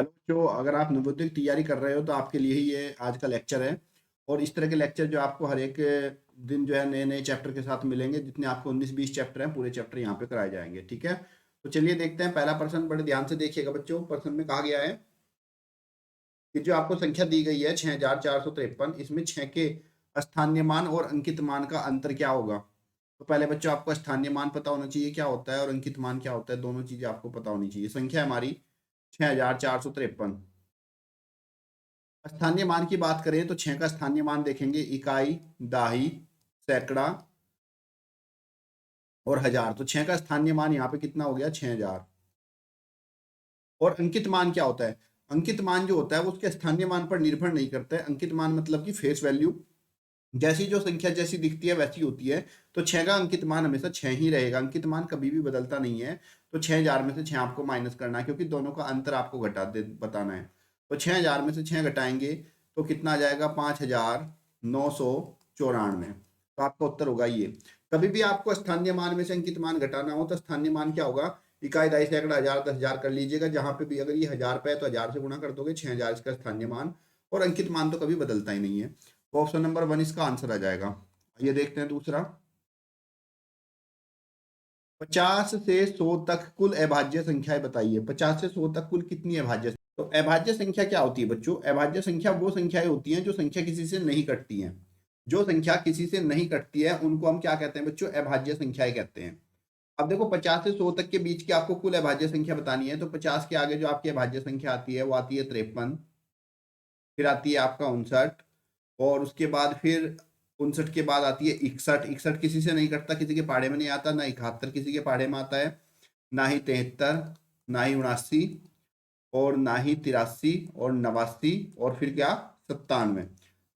Hello बच्चों, अगर आप नवोदय की तैयारी कर रहे हो तो आपके लिए ही ये आज का लेक्चर है। और इस तरह के लेक्चर जो आपको हर एक दिन जो है नए नए चैप्टर के साथ मिलेंगे। जितने आपको 19-20 चैप्टर हैं, पूरे चैप्टर यहाँ पे कराए जाएंगे। ठीक है, तो चलिए देखते हैं। पहला प्रश्न बड़े ध्यान से देखिएगा बच्चों। प्रश्न में कहा गया है कि जो आपको संख्या दी गई है 6453, इसमें 6 के स्थानीय मान और अंकित मान का अंतर क्या होगा। तो पहले बच्चों आपको स्थानीय मान पता होना चाहिए क्या होता है और अंकित मान क्या होता है। दोनों चीजें आपको पता होनी चाहिए। संख्या हमारी 6453। स्थानीय मान की बात करें तो 6 का स्थानीय मान देखेंगे इकाई, दाही, सैकड़ा और हजार। तो 6 का स्थानीय मान यहाँ पे कितना हो गया, 6000। और अंकित मान क्या होता है। अंकित मान जो होता है वो उसके स्थानीय मान पर निर्भर नहीं करता है। अंकित मान मतलब कि फेस वैल्यू, जैसी जो संख्या जैसी दिखती है वैसी होती है। तो 6 का अंकित मान हमेशा 6 ही रहेगा। अंकित मान कभी भी बदलता नहीं है। तो 6000 में से 6 आपको माइनस करना है, क्योंकि दोनों का अंतर आपको घटा दे बताना है। तो 6000 में से 6 घटाएंगे तो कितना आ जाएगा, 5994। तो आपका उत्तर होगा ये। कभी भी आपको स्थानीय मान में से अंकित मान घटाना हो तो स्थानीय मान क्या होगा, इकाई, दाई, सैकड़ा, हजार, 10,000 कर लीजिएगा। जहां पे भी अगर ये 1000 पे है तो 1000 से गुणा कर दोगे, 6000 इसका स्थानीय मान। और अंकित मान तो कभी बदलता ही नहीं है। तो ऑप्शन नंबर 1 इसका आंसर आ जाएगा। ये देखते हैं दूसरा। 50 से 100 तक कुल अभाज्य संख्याएं बताइए। 50 से 100 तक कुल कितनी अभाज्य। तो अभाज्य संख्या क्या होती है बच्चों। अभाज्य संख्या वो संख्याएं होती हैं जो संख्या किसी से नहीं कटती हैं। जो संख्या किसी से नहीं कटती है उनको हम क्या कहते हैं बच्चों, अभाज्य संख्याएं कहते हैं। अब देखो 50 से 100 तक के बीच की आपको कुल अभाज्य संख्या बतानी है। तो 50 के आगे जो आपकी अभाज्य संख्या आती है वो आती है 53, फिर आती है आपका 59, और उसके बाद फिर 59 के बाद आती है 61। 61 किसी से नहीं कटता, किसी के पहाड़े में नहीं आता। ना 71 किसी के पहाड़े में आता है, ना ही 73, ना ही 79, और ना ही 83 और 89, और फिर क्या, 97।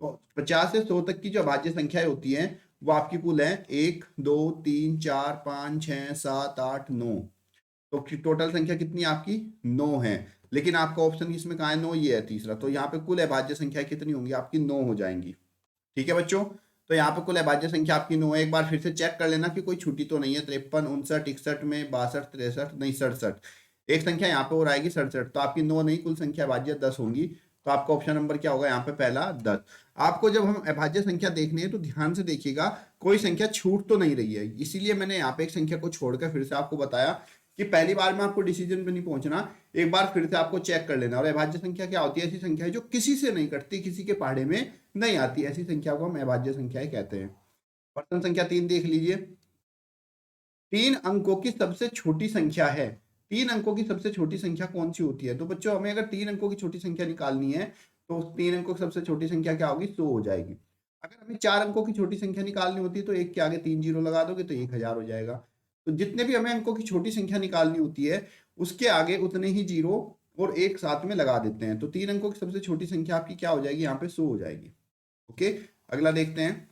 तो 50 से 100 तक की जो अभाज्य संख्याएं होती हैं वो आपकी कुल है 1 2 3 4 5 6 7 8 9। तो टोटल संख्या कितनी आपकी, 9 है। लेकिन आपका ऑप्शन इसमें कहाँ है, 9 ये है तीसरा। तो यहाँ पे कुल अभाज्य संख्या कितनी होंगी आपकी, 9 हो जाएंगी। ठीक है बच्चों, तो यहाँ पे कुल अभाज्य संख्या आपकी 9 है। एक बार फिर से चेक कर लेना कि कोई छुट्टी तो नहीं है। 53, 59, 61 में 62, 63, नहीं 67। एक संख्या यहाँ पे और आएगी 67। तो आपकी 9 नहीं, कुल संख्या अभाज्य 10 होंगी। तो आपका ऑप्शन नंबर क्या होगा यहाँ पे, पहला 10। आपको जब हम अभाज्य संख्या देखनी है तो ध्यान से देखिएगा, कोई संख्या छूट तो नहीं रही है। इसीलिए मैंने यहाँ पे एक संख्या को छोड़कर फिर से आपको बताया कि पहली बार में आपको डिसीजन पे नहीं पहुंचना, एक बार फिर से आपको चेक कर लेना। और अभाज्य संख्या क्या होती है, ऐसी संख्या है जो किसी से नहीं कटती, किसी के पहाड़े में नहीं आती। ऐसी संख्या को हम अभाज्य संख्याएं कहते हैं। प्रश्न संख्या 3 देख लीजिए। 3 अंकों की सबसे छोटी संख्या है। 3 अंकों की सबसे छोटी संख्या कौन सी होती है। तो बच्चों हमें अगर 3 अंकों की छोटी संख्या निकालनी है तो 3 अंकों की सबसे छोटी संख्या क्या होगी, 100 हो जाएगी। अगर हमें 4 अंकों की छोटी संख्या निकालनी होती है तो एक के आगे 3 जीरो लगा दोगे तो 1000 हो जाएगा। तो जितने भी हमें अंकों की छोटी संख्या निकालनी होती है उसके आगे उतने ही जीरो और एक साथ में लगा देते हैं। तो 3 अंकों की सबसे छोटी संख्या आपकी क्या हो जाएगी, यहाँ पे 100 हो जाएगी। ओके, अगला देखते हैं।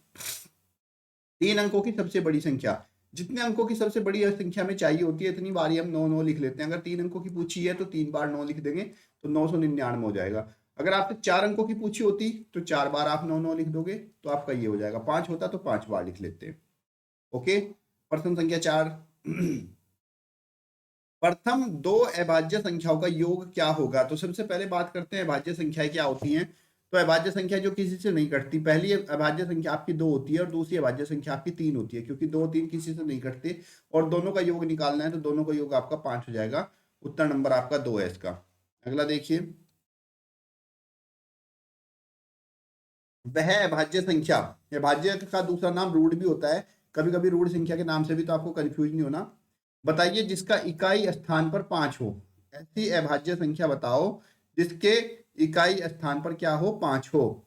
3 अंकों की सबसे बड़ी संख्या। जितने अंकों की सबसे बड़ी संख्या में चाहिए होती है इतनी बारी हम 9 9 लिख लेते हैं। अगर 3 अंकों की पूछी है तो 3 बार 9 लिख देंगे तो 999 हो जाएगा। अगर आपसे 4 अंकों की पूछी होती तो 4 बार आप 9 9 लिख दोगे तो आपका ये हो जाएगा। 5 होता तो 5 बार लिख लेते हैं। ओके, प्रश्न संख्या 4। प्रथम दो अभाज्य संख्याओं का योग क्या होगा। तो सबसे पहले बात करते हैं अभाज्य संख्याएं क्या होती हैं। तो अभाज्य संख्या जो किसी से नहीं कटती, पहली अभाज्य संख्या आपकी 2 होती है और दूसरी अभाज्य संख्या आपकी 3 होती है, क्योंकि 2 3 किसी से नहीं कटते। और दोनों का योग निकालना है तो दोनों का योग आपका 5 हो जाएगा। उत्तर नंबर आपका 2 है इसका। अगला देखिए। वह अभाज्य संख्या, अभाज्य का दूसरा नाम रूट भी होता है। कभी कभी रूट संख्या के नाम से भी, तो आपको कंफ्यूज नहीं होना। बताइए जिसका इकाई स्थान पर 5 हो। ऐसी अभाज्य संख्या बताओ जिसके इकाई स्थान पर क्या हो, 5 हो।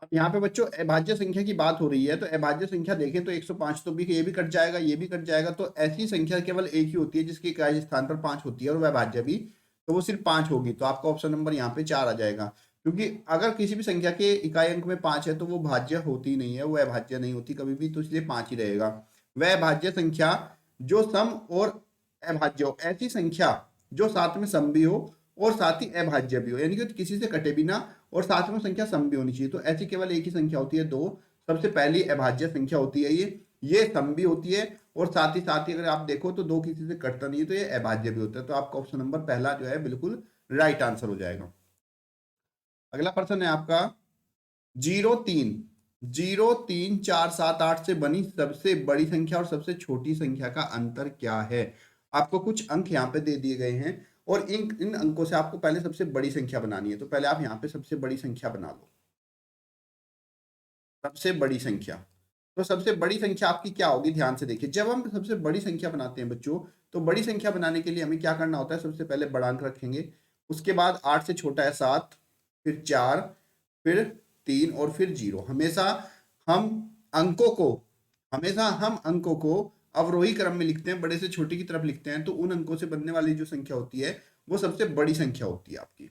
अब यहाँ पे बच्चों अभाज्य संख्या की बात हो रही है तो अभाज्य संख्या देखें तो 105 तो भी, ये भी कट जाएगा, ये भी कट जाएगा। तो ऐसी संख्या केवल एक ही होती है जिसकी इकाई स्थान पर 5 होती है और वह अभाज्य भी, तो वो सिर्फ 5 होगी। तो आपका ऑप्शन नंबर यहाँ पे 4 आ जाएगा। क्योंकि अगर किसी भी संख्या के इकाई अंक में 5 है तो वो भाज्य होती नहीं है, वो अभाज्य नहीं होती कभी भी, तो इसलिए 5 ही रहेगा। वह अभाज्य संख्या जो सम और अभाज्य हो, ऐसी संख्या जो साथ में सम भी हो और साथ ही अभाज्य भी हो, यानी कि किसी से कटे भी ना और साथ में संख्या सम भी होनी चाहिए। तो ऐसी केवल एक ही संख्या होती है, 2। सबसे पहली अभाज्य संख्या होती है ये सम भी होती है और साथ ही अगर आप देखो तो 2 किसी से कटता नहीं है तो ये अभाज्य भी होता है। तो आपका ऑप्शन नंबर पहला जो है बिल्कुल राइट आंसर हो जाएगा। अगला प्रश्न है आपका 03 03478 से बनी सबसे बड़ी संख्या और सबसे छोटी संख्या का अंतर क्या है। आपको कुछ अंक यहाँ पे दे दिए गए हैं और इन अंकों से आपको पहले सबसे बड़ी संख्या बनानी है। तो पहले आप यहाँ पे सबसे बड़ी संख्या बना लो, सबसे बड़ी संख्या। तो सबसे बड़ी संख्या आपकी क्या होगी, ध्यान से देखिए। जब हम सबसे बड़ी संख्या बनाते हैं बच्चों, तो बड़ी संख्या बनाने के लिए हमें क्या करना होता है, सबसे पहले बड़ा अंक रखेंगे, उसके बाद 8 से छोटा है 7, फिर 4, फिर 3 और फिर 0। हम अंकों को हमेशा हम अंकों को अवरोही क्रम में लिखते हैं, बड़े से छोटे की तरफ लिखते हैं। तो उन अंकों से बनने वाली जो संख्या होती है वो सबसे बड़ी संख्या होती है आपकी।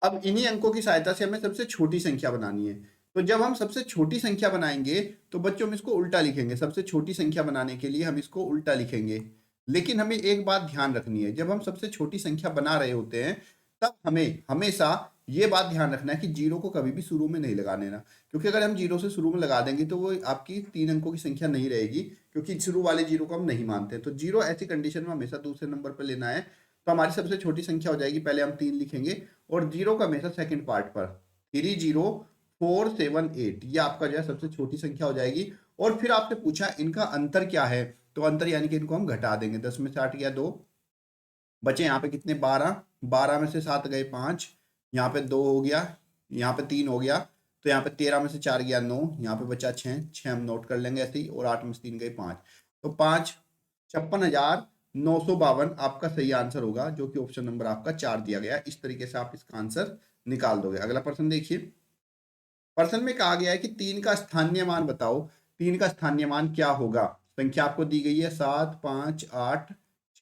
अब इन्हीं अंकों की सहायता से हमें सबसे छोटी संख्या बनानी है। तो जब हम सबसे छोटी संख्या बनाएंगे तो बच्चों हम इसको उल्टा लिखेंगे। सबसे छोटी संख्या बनाने के लिए हम इसको उल्टा लिखेंगे। लेकिन हमें एक बात ध्यान रखनी है, जब हम सबसे छोटी संख्या बना रहे होते हैं तब हमें हमेशा ये बात ध्यान रखना है कि जीरो को कभी भी शुरू में नहीं लगा देना। क्योंकि अगर हम जीरो से शुरू में लगा देंगे तो वो आपकी 3 अंकों की संख्या नहीं रहेगी, क्योंकि शुरू वाले जीरो को हम नहीं मानते। तो जीरो ऐसी कंडीशन में हमेशा दूसरे नंबर पर लेना है। तो हमारी सबसे छोटी संख्या हो जाएगी, पहले हम 3 लिखेंगे और जीरो का हमेशा सेकंड पार्ट पर 30478, ये आपका जो है सबसे छोटी संख्या हो जाएगी। और फिर आपसे पूछा इनका अंतर क्या है, तो अंतर यानी कि इनको हम घटा देंगे। 10 में से 8 गया 2, बचे यहाँ पे कितने 12, 12 में से 7 गए 5, यहाँ पे 2 हो गया, यहाँ पे 3 हो गया, तो यहाँ पे 13 में से 4 गया 9, यहाँ पे बचा 6, 6 हम नोट कर लेंगे ऐसे ही, और 8 में से 3 गए 5, तो 5 56,952 आपका सही आंसर होगा, जो कि ऑप्शन नंबर आपका 4 दिया गया। इस तरीके से आप इसका आंसर निकाल दोगे। अगला प्रश्न देखिए, प्रश्न में कहा गया है कि 3 का स्थानीय मान बताओ। 3 का स्थानीय मान क्या होगा। संख्या आपको दी गई है 7 5 8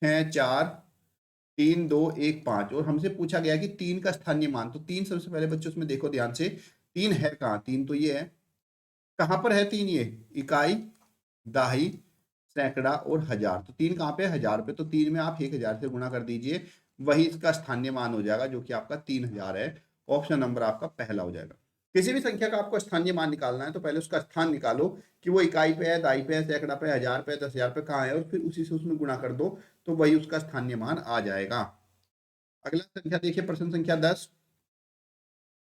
6 4 3 2 1 5, और हमसे पूछा गया कि 3 का स्थानीय मान। तो 3 सबसे पहले बच्चों उसमें देखो ध्यान से, 3 है कहाँ, 3 तो ये है, कहाँ पर है 3, ये इकाई, दहाई, सैकड़ा और हजार। तो 3 कहाँ पे है, 1000 पे। तो 3 में आप 1000 से गुणा कर दीजिए, वही इसका स्थानीय मान हो जाएगा, जो कि आपका 3000 है। ऑप्शन नंबर आपका पहला हो जाएगा। किसी भी संख्या का आपको स्थानीय मान निकालना है तो पहले उसका स्थान निकालो कि वो इकाई पे है, दहाई पे है, सैकड़ा पे, 1000 पे, 10,000 पे कहाँ है, और फिर उसी से उसमें गुणा कर दो, तो वही उसका स्थानीय मान आ जाएगा। अगला संख्या देखिए, प्रश्न संख्या 10,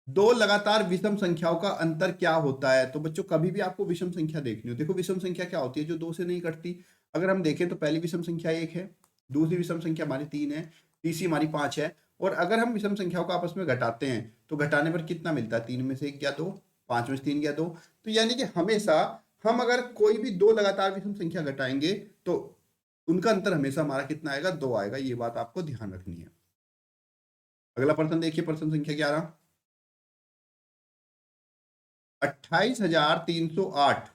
दो लगातार विषम संख्याओं का अंतर क्या होता है। तो बच्चों कभी भी आपको विषम संख्या देखनी हो, देखो विषम संख्या क्या होती है, जो 2 से नहीं कटती। अगर हम देखें तो पहली विषम संख्या 1 है, दूसरी विषम संख्या हमारी 3 है, तीसरी हमारी 5 है। और अगर हम विषम संख्याओं को आपस में घटाते हैं तो घटाने पर कितना मिलता है, 3 में से 1 गया 2, 5 में से 3 गया 2। तो यानी कि हमेशा हम अगर कोई भी 2 लगातार विषम संख्या घटाएंगे तो उनका अंतर हमेशा हमारा कितना आएगा, 2 आएगा। ये बात आपको ध्यान रखनी है। अगला प्रश्न देखिए, प्रश्न संख्या 11, 28,308,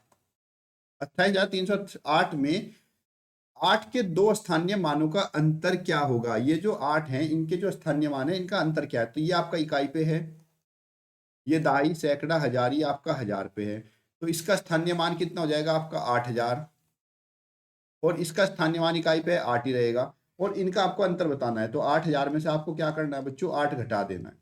28,308 में 8 के 2 स्थानीय मानों का अंतर क्या होगा। ये जो 8 हैं इनके जो स्थानीय मान है इनका अंतर क्या है। तो ये आपका इकाई पे है, ये दहाई, सैकड़ा, हजार, ये आपका 1000 पे है। तो इसका स्थानीय मान कितना हो जाएगा आपका 8000, और इसका स्थानीय मान इकाई पे 8 ही रहेगा। और इनका आपको अंतर बताना है, तो 8000 में से आपको क्या करना है बच्चों, 8 घटा देना है।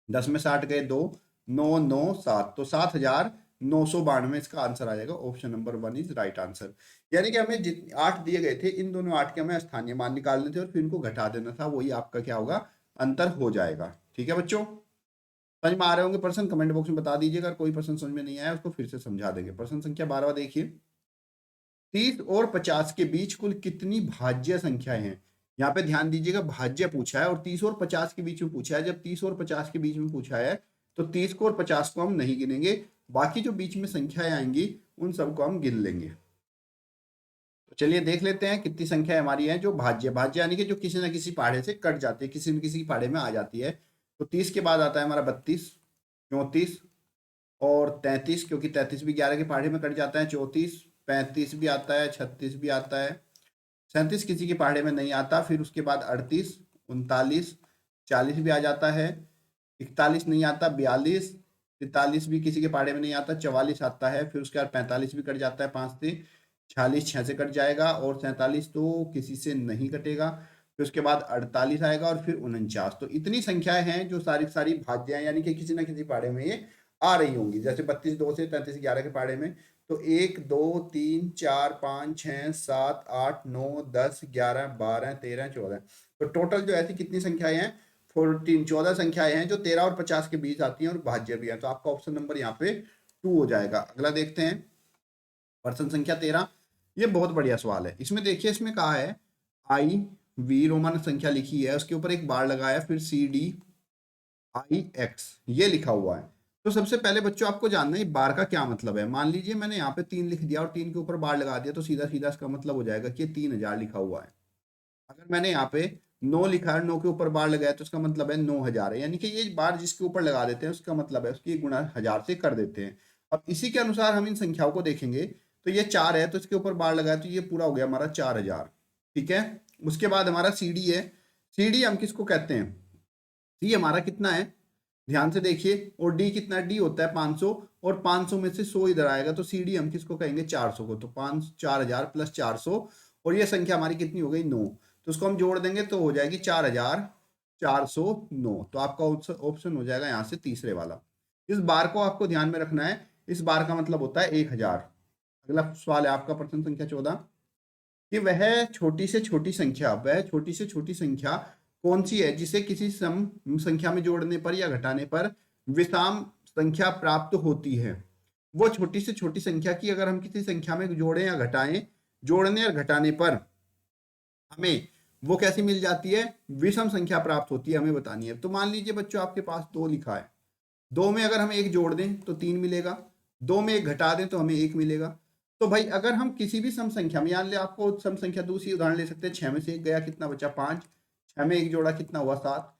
10 में 60 गए 2, 9 9 7, तो 7,992 इसका आंसर आ जाएगा। Option number 1 is right answer. यानी कि हमें जितने 8 दिए गए थे, इन दोनों 8 के हमें स्थानीय मान निकालने थे और फिर इनको घटा देना था, वही आपका क्या होगा, अंतर हो जाएगा। ठीक है बच्चों, समझ में आ रहे होंगे प्रश्न, कमेंट बॉक्स में बता दीजिएगा। अगर कोई प्रश्न समझ में नहीं आया उसको फिर से समझा देंगे। प्रश्न संख्या 12 देखिए, 30 और 50 के बीच कुल कितनी भाज्य संख्याएं हैं। यहाँ पे ध्यान दीजिएगा, भाज्य पूछा है और 30 और 50 के बीच में पूछा है। जब 30 और 50 के बीच में पूछा है तो 30 को और 50 को हम नहीं गिनेंगे, बाकी जो बीच में संख्याएं आएंगी उन सबको हम गिन लेंगे। तो चलिए देख लेते हैं कितनी संख्या हमारी है जो भाज्य। भाज्य यानी कि जो किसी न किसी पहाड़े से कट जाती है, किसी न किसी पहाड़े में आ जाती है। तो 30 के बाद आता है हमारा 32, 34 और 33, क्योंकि 33 भी 11 के पहाड़े में कट जाता है। 34, 35 भी आता है, 36 भी आता है, 37 किसी के पहाड़े में नहीं आता। फिर उसके बाद 38, 39, 40 भी आ जाता है, 41 नहीं आता, 42, 43 भी किसी के पहाड़े में नहीं आता, 44 आता है। फिर उसके बाद 45 भी कट जाता है 5 से, 46 6 से कट जाएगा, और 47 तो किसी से नहीं कटेगा। फिर उसके बाद 48 आएगा, और फिर 49। तो इतनी संख्याएं हैं जो सारी सारी भाज्य हैं, यानी कि किसी ना किसी पहाड़े में ये आ रही होंगी। जैसे 32 2 से, 33 11 के पहाड़े में। तो 1 2 3 4 5 6 7 8 9 10 11 12 13 14, तो टोटल जो ऐसी कितनी संख्याएं हैं 14 संख्याएं हैं जो 13 और 50 के बीच आती हैं और भाज्य भी है, तो आपका ऑप्शन नंबर यहाँ पे 2 हो जाएगा। अगला देखते हैं प्रश्न संख्या 13। ये बहुत बढ़िया सवाल है। इसमें देखिए, इसमें कहा है आई वी रोमन संख्या लिखी है, उसके ऊपर एक बार लगाया, फिर सी डी आई एक्स ये लिखा हुआ है। तो सबसे पहले बच्चों आपको जानना है बार का क्या मतलब है। मान लीजिए मैंने यहाँ पे 3 लिख दिया और 3 के ऊपर बार लगा दिया, तो सीधा सीधा इसका मतलब हो जाएगा कि 3000 लिखा हुआ है। अगर मैंने यहाँ पे 9 लिखा है, 9 के ऊपर बार लगाया, तो इसका मतलब है 9000 है। यानी कि ये बार जिसके ऊपर लगा देते हैं उसका मतलब है उसकी गुणा 1000 से कर देते हैं। अब इसी के अनुसार हम इन संख्याओं को देखेंगे, तो ये 4 है तो इसके ऊपर बार लगाया तो ये पूरा हो गया हमारा 4000। ठीक है। उसके बाद हमारा सी डी है। सी डी हम किसको कहते हैं, सी हमारा कितना है, ध्यान से देखिए, और डी कितना, डी होता है 500, और 500 में से 100 इधर आएगा, तो सी डी हम किसको कहेंगे, 400 को। तो 4000 प्लस 400, और ये संख्या हमारी कितनी हो गई, 9। तो उसको हम जोड़ देंगे तो हो जाएगी 4409। तो आपका ऑप्शन हो जाएगा यहाँ से तीसरे वाला। इस बार को आपको ध्यान में रखना है, इस बार का मतलब होता है 1000। अगला सवाल है आपका प्रश्न संख्या 14 कि वह छोटी से छोटी संख्या, वह छोटी से छोटी संख्या कौन सी है जिसे किसी सम संख्या में जोड़ने पर या घटाने पर विषम संख्या प्राप्त होती है। वो छोटी से छोटी संख्या की अगर हम किसी संख्या में जोड़ें या घटाएं, जोड़ने और घटाने पर हमें वो कैसी मिल जाती है, विषम संख्या प्राप्त होती है, हमें बतानी है। तो मान लीजिए बच्चों आपके पास 2 लिखा है, 2 में अगर हम 1 जोड़ दें तो 3 मिलेगा, 2 में 1 घटा दें तो हमें 1 मिलेगा। तो भाई अगर हम किसी भी सम संख्या में, मान ले आपको सम संख्या दूसरी उदाहरण ले सकते हैं, 6 में से 1 गया कितना बचा, 5, 6 में 1 जोड़ा कितना हुआ, 7।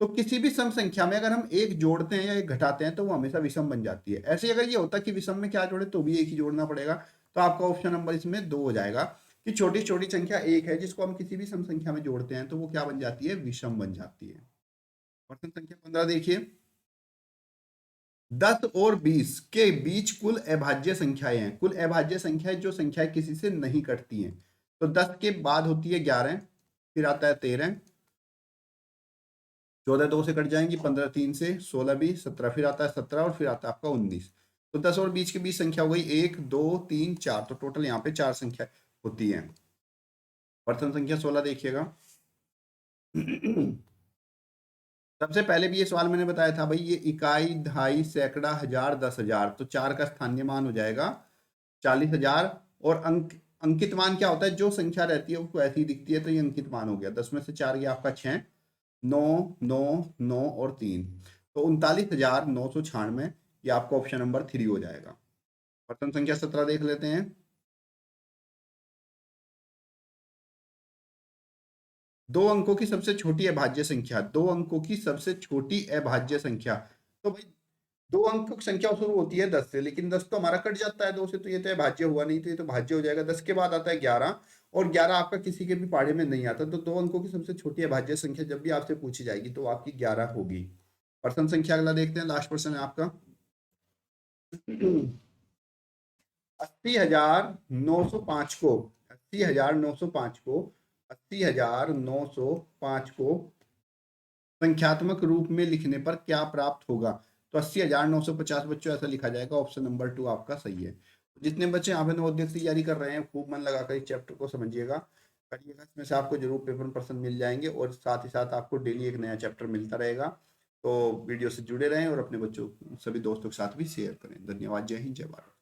तो किसी भी सम संख्या में अगर हम 1 जोड़ते हैं या 1 घटाते हैं तो वो हमेशा विषम बन जाती है। ऐसे अगर ये होता कि विषम में क्या जोड़े तो भी 1 ही जोड़ना पड़ेगा, तो आपका ऑप्शन नंबर इसमें 2 हो जाएगा कि छोटी छोटी संख्या 1 है जिसको हम किसी भी सम संख्या में जोड़ते हैं तो वो क्या बन जाती है, विषम बन जाती है। प्रश्न संख्या 15 देखिए, 10 और 20 के बीच कुल अभाज्य संख्याएं हैं। कुल अभाज्य संख्याएं जो संख्याएं किसी से नहीं कटती हैं। तो 10 के बाद होती है 11, फिर आता है 13, 14 2 से कट जाएंगी, 15 3 से, 16 20, 17, फिर आता है 17 और फिर आता है आपका 19। तो 10 और 20 के बीच संख्या हो गई 1 2 3 4, तो टोटल यहाँ पे 4 संख्या होती है। प्रश्न संख्या 16 देखिएगा। सबसे पहले भी ये सवाल मैंने बताया था भाई, ये इकाई, दहाई, सैकड़ा, हजार, 10,000, तो 4 का स्थानीय मान हो जाएगा 40,000। और अंकित मान क्या होता है, जो संख्या रहती है उसको ऐसी दिखती है, तो ये अंकित मान हो गया। 10 में से 4 गया आपका 6, 9 9 9 और 3, तो 39,996। ये आपका ऑप्शन नंबर 3 हो जाएगा। प्रश्न संख्या 17 देख लेते हैं। 2 अंकों की सबसे छोटी अभाज्य संख्या, 2 अंकों की सबसे छोटी अभाज्य संख्या। तो भाई 2 अंक की संख्या शुरू होती है 10 से, लेकिन 10 तो हमारा कट जाता है 2 से, तो ये तो भाज्य हुआ नहीं, तो ये तो भाज्य हो जाएगा। 10 के बाद आता है 11, और 11 आपका किसी के भी पहाड़े में नहीं आता। तो 2 अंकों की सबसे छोटी अभाज्य संख्या जब भी आपसे पूछी जाएगी तो आपकी 11 होगी। प्रश्न संख्या अगला देखते हैं, लास्ट प्रश्न है आपका। 80,905 को 80,905 को 80,905 को संख्यात्मक रूप में लिखने पर क्या प्राप्त होगा। तो 80,950 बच्चों ऐसा लिखा जाएगा। ऑप्शन नंबर 2 आपका सही है। जितने बच्चे यहाँ पे नवोदय की तैयारी कर रहे हैं खूब मन लगाकर इस चैप्टर को समझिएगा, करिएगा। इसमें से आपको जरूर पेपर पर्सन मिल जाएंगे, और साथ ही साथ आपको डेली एक नया चैप्टर मिलता रहेगा। तो वीडियो से जुड़े रहें और अपने बच्चों सभी दोस्तों के साथ भी शेयर करें। धन्यवाद। जय हिंद, जय भारत।